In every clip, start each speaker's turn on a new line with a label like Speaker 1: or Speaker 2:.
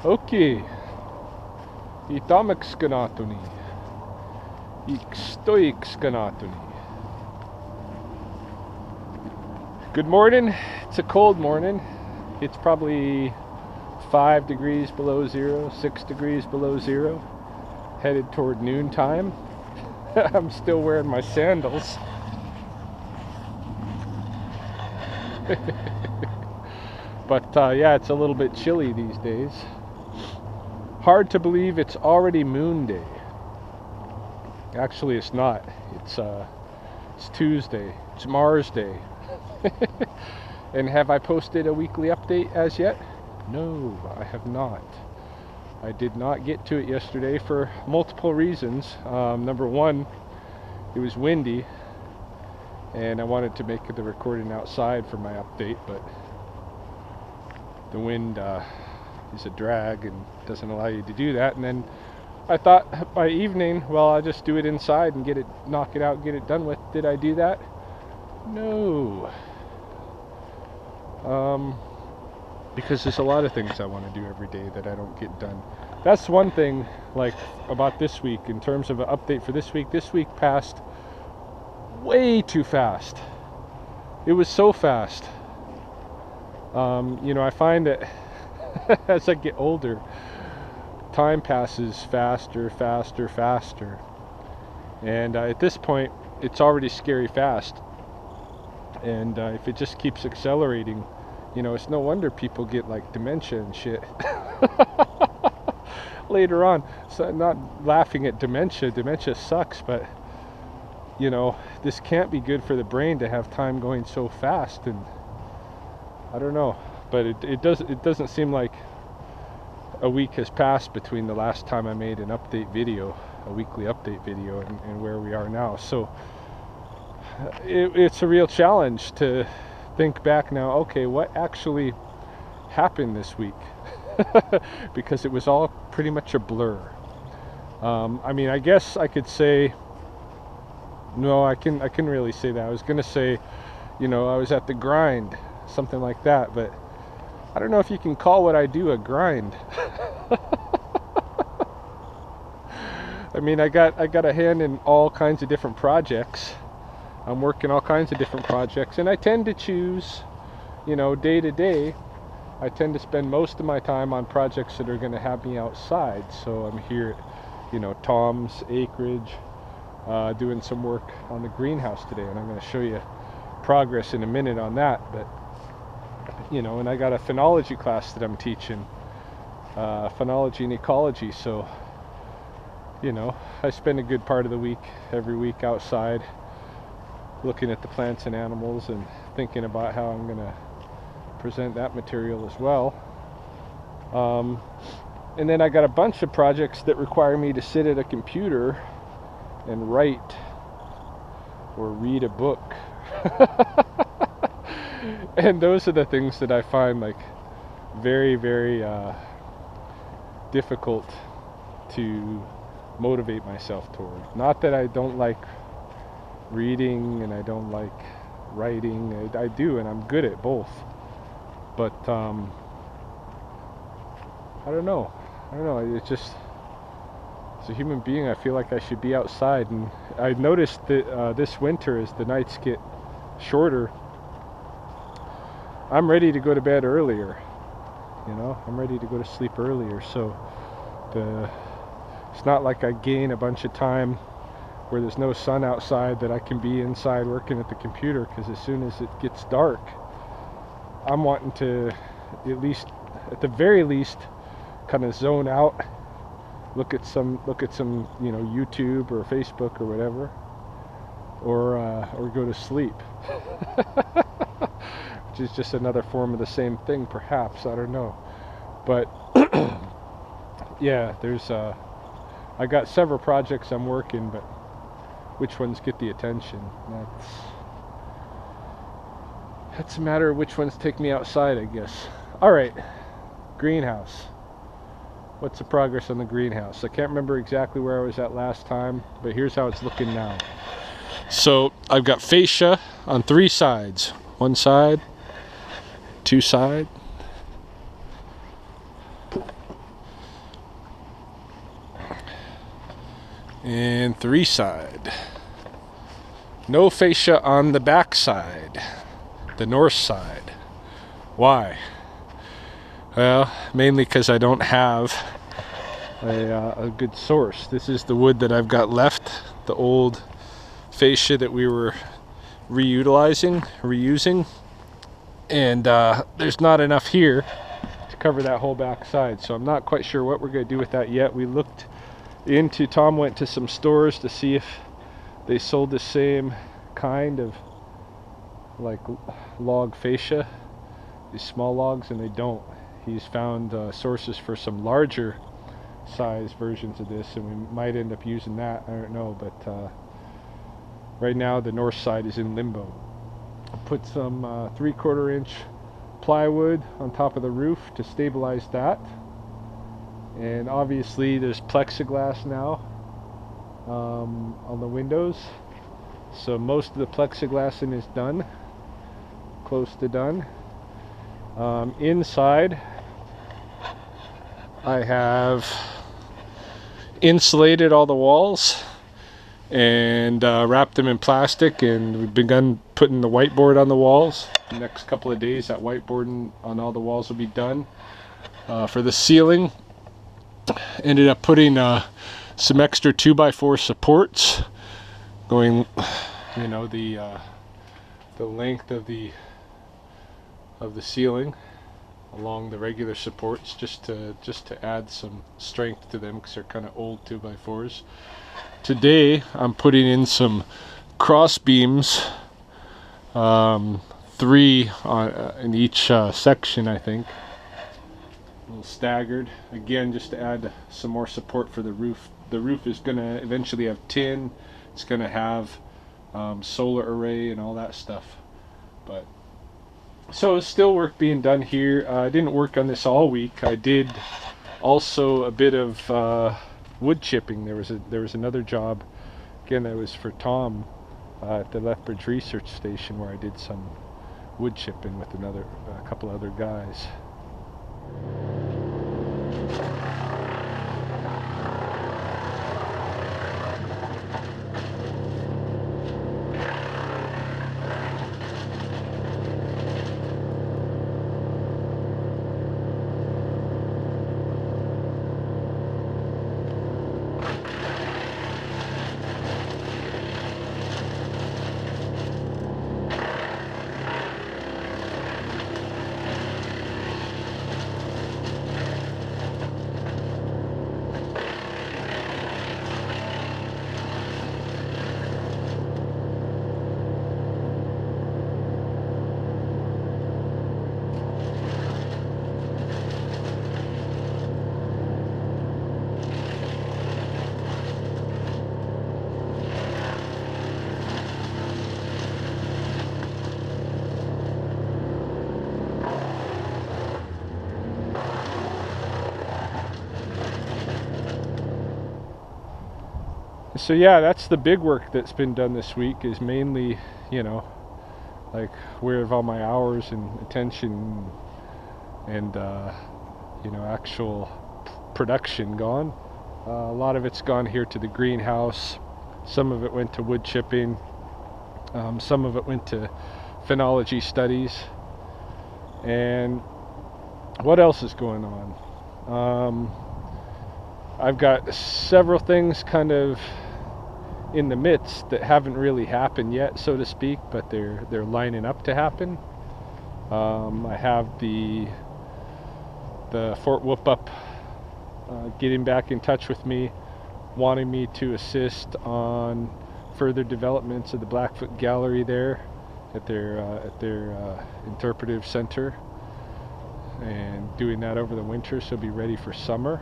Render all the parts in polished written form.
Speaker 1: Okay. Itamek skanatoni. Stoik skanatoni. Good morning. It's a cold morning. It's probably 5 degrees below zero, 6 degrees below zero. Headed toward noontime. I'm still wearing my sandals. But yeah, it's a little bit chilly these days. Hard to believe it's already Moon Day. Actually, it's not. It's Tuesday. It's Mars Day. And have I posted a weekly update as yet? No, I have not. I did not get to it yesterday for multiple reasons. Number one, it was windy, and I wanted to make the recording outside for my update, but the wind is a drag and doesn't allow you to do that. And then I thought by evening, well, I'll just do it inside and knock it out, get it done with. Did I do that? No. Because there's a lot of things I want to do every day that I don't get done. That's one thing, like, about this week, in terms of an update for this week. This week passed way too fast. It was so fast. I find that as I get older, time passes faster. And at this point, it's already scary fast. And if it just keeps accelerating, it's no wonder people get like dementia and shit later on. So I'm not laughing at dementia. Dementia sucks, but this can't be good for the brain to have time going so fast. And I don't know, but it doesn't seem like a week has passed between the last time I made an update video, a weekly update video, and where we are now. So it's a real challenge to think back now, okay, what actually happened this week? Because it was all pretty much a blur. I guess I could say, no, I can really say that. I was going to say, I was at the grind, something like that, but I don't know if you can call what I do a grind. I got a hand in all kinds of different projects. I'm working all kinds of different projects, and I tend to choose, day to day, I tend to spend most of my time on projects that are going to have me outside. So I'm here at, Tom's acreage, doing some work on the greenhouse today, and I'm going to show you progress in a minute on that. But, and I got a phenology class that I'm teaching, phenology and ecology. So, I spend a good part of the week, every week outside, looking at the plants and animals and thinking about how I'm going to present that material as well. And then I got a bunch of projects that require me to sit at a computer and write or read a book. And those are the things that I find like very, very difficult to motivate myself toward. Not that I don't like reading and I don't like writing. I do, and I'm good at both. But I don't know. It's just, as a human being, I feel like I should be outside. And I noticed that this winter, as the nights get shorter, I'm ready to go to bed earlier. I'm ready to go to sleep earlier. So it's not like I gain a bunch of time where there's no sun outside that I can be inside working at the computer, because as soon as it gets dark, I'm wanting to, at the very least, kind of zone out, look at some YouTube or Facebook or whatever, or go to sleep, which is just another form of the same thing, perhaps. I don't know, but yeah, I got several projects I'm working, but which ones get the attention? That's a matter of which ones take me outside, I guess. All right, greenhouse. What's the progress on the greenhouse? I can't remember exactly where I was at last time, but here's how it's looking now. So I've got fascia on 3 sides. One side, 2 side, and 3 side. No fascia on the back side, the north side. Why? Well, mainly because I don't have a good source. This is the wood that I've got left, the old fascia that we were reusing, and there's not enough here to cover that whole back side, so I'm not quite sure what we're going to do with that yet. We looked into, Tom went to some stores to see if they sold the same kind of like log fascia, these small logs, and they don't. He's found sources for some larger size versions of this, and we might end up using that. I don't know, but right now the north side is in limbo. I put some 3/4 inch plywood on top of the roof to stabilize that, and obviously there's plexiglass now on the windows, so most of the plexiglassing is done, close to done. Inside I have insulated all the walls and wrapped them in plastic, and we've begun putting the whiteboard on the walls. The next couple of days that whiteboarding on all the walls will be done. For the ceiling, ended up putting some extra 2x4 supports going, you know, the length of the ceiling along the regular supports, just to add some strength to them, because they're kind of old 2x4s. Today I'm putting in some cross beams, 3 in each section, I think, a little staggered, again just to add some more support for the roof. The roof is going to eventually have tin, it's going to have solar array and all that stuff. But so it's still work being done here. I didn't work on this all week. I did also a bit of wood chipping. There was another job, again, that was for Tom at the Lethbridge Research Station, where I did some wood chipping with a couple other guys. So yeah, that's the big work that's been done this week, is mainly, you know, like, where have all my hours and attention and you know, actual production gone. A lot of it's gone here to the greenhouse, some of it went to wood chipping, some of it went to phenology studies. And what else is going on? I've got several things kind of in the midst that haven't really happened yet, so to speak, but they're lining up to happen. I have the Fort Whoop-Up getting back in touch with me, wanting me to assist on further developments of the Blackfoot Gallery there at their interpretive center, and doing that over the winter, so be ready for summer.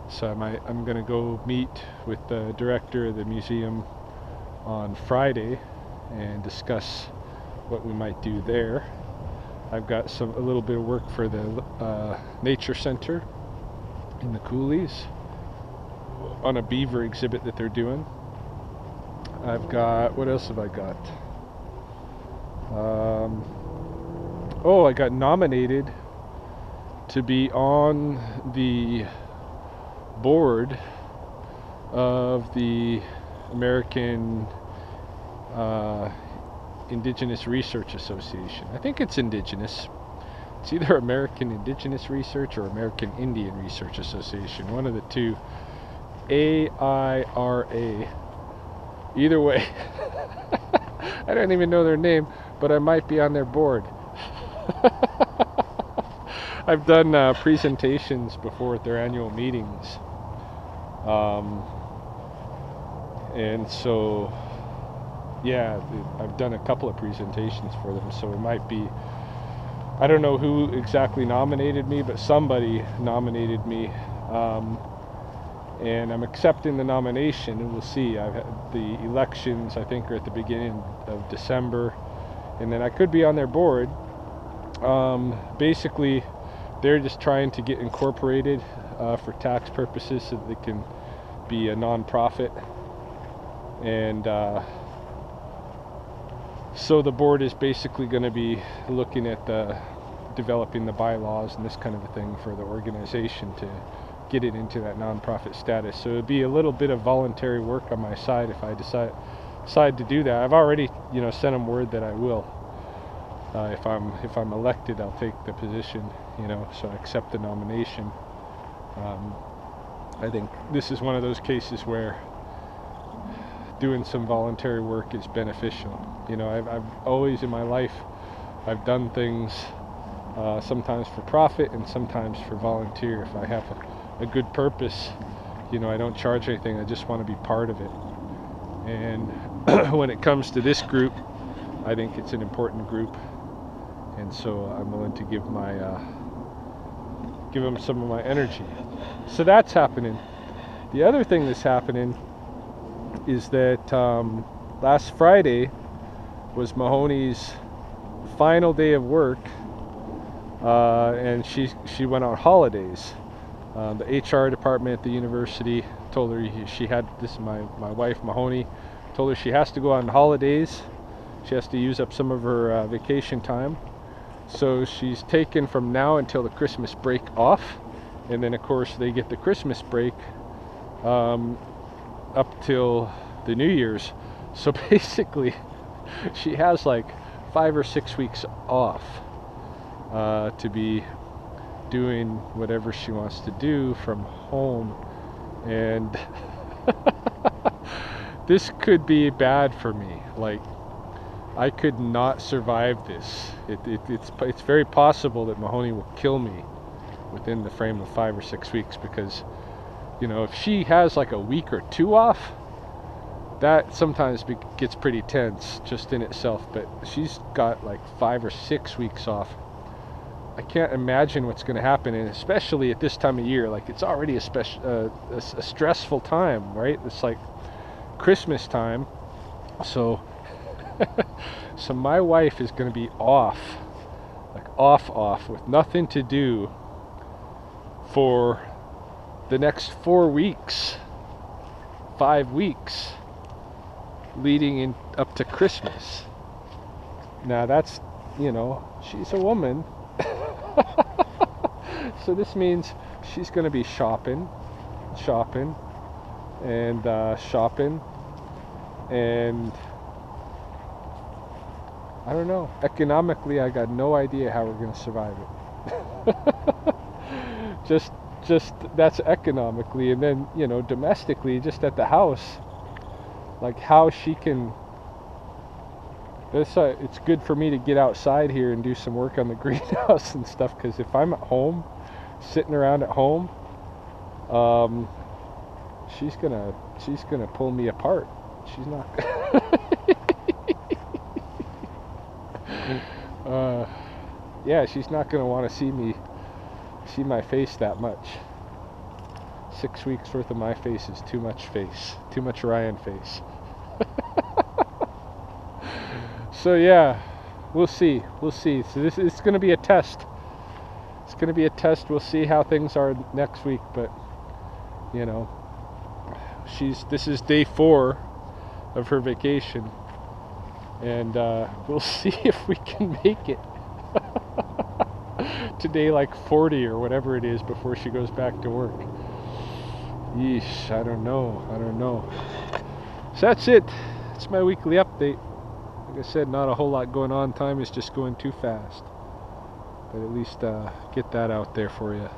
Speaker 1: So I'm going to go meet with the director of the museum on Friday and discuss what we might do there. I've got a little bit of work for the nature center in the Coulees on a beaver exhibit that they're doing. I've got, what else have I got? Oh, I got nominated to be on the board of the American Indigenous Research Association. I think it's Indigenous. It's either American Indigenous Research or American Indian Research Association. One of the two. AIRA. Either way. I don't even know their name, but I might be on their board. I've done presentations before at their annual meetings. And so, yeah, I've done a couple of presentations for them, so it might be, I don't know who exactly nominated me, but somebody nominated me. And I'm accepting the nomination, and we'll see. I've had the elections, I think, are at the beginning of December, and then I could be on their board. Basically, they're just trying to get incorporated for tax purposes so that they can be a non-profit. And so the board is basically going to be looking at developing the bylaws and this kind of a thing for the organization to get it into that non-profit status. So it'd be a little bit of voluntary work on my side if I decide to do that. I've already, sent them word that I will. If I'm elected, I'll take the position, so I accept the nomination. I think this is one of those cases where doing some voluntary work is beneficial. I've always in my life, I've done things sometimes for profit and sometimes for volunteer. If I have a good purpose, I don't charge anything. I just want to be part of it. And when it comes to this group, I think it's an important group, and so I'm willing to give them some of my energy. So that's happening. The other thing that's happening is that last Friday was Mahoney's final day of work, and she went on holidays. The HR department at the university told her she had, this is my wife Mahoney, told her she has to go on holidays. She has to use up some of her vacation time. So she's taken from now until the Christmas break off, and then of course they get the Christmas break up till the New Year's. So basically she has like 5 or 6 weeks off to be doing whatever she wants to do from home. And this could be bad for me. Like, I could not survive this. It's very possible that Mahoney will kill me within the frame of 5 or 6 weeks, because if she has like a week or 2 off, that sometimes gets pretty tense just in itself. But she's got like 5 or 6 weeks off. I can't imagine what's going to happen, and especially at this time of year. Like, it's already a stressful time, right? It's like Christmas time. So so my wife is going to be off, like off with nothing to do for the next 4 weeks, 5 weeks leading in up to Christmas. Now that's, she's a woman. So this means she's going to be shopping, and I don't know. Economically, I got no idea how we're going to survive it. just that's economically, and then domestically, just at the house, like how she can. It's good for me to get outside here and do some work on the greenhouse and stuff, because if I'm at home, sitting around at home, she's gonna pull me apart. She's not. Yeah, she's not gonna want to see my face that much. 6 weeks worth of my face is too much face, too much Ryan face. So yeah, we'll see. So it's going to be a test. We'll see how things are next week. But this is day 4 of her vacation, and we'll see if we can make it to day like 40 or whatever it is before she goes back to work. Yeesh, I don't know. So that's it. It's my weekly update. Like I said, not a whole lot going on. Time is just going too fast. But at least get that out there for you.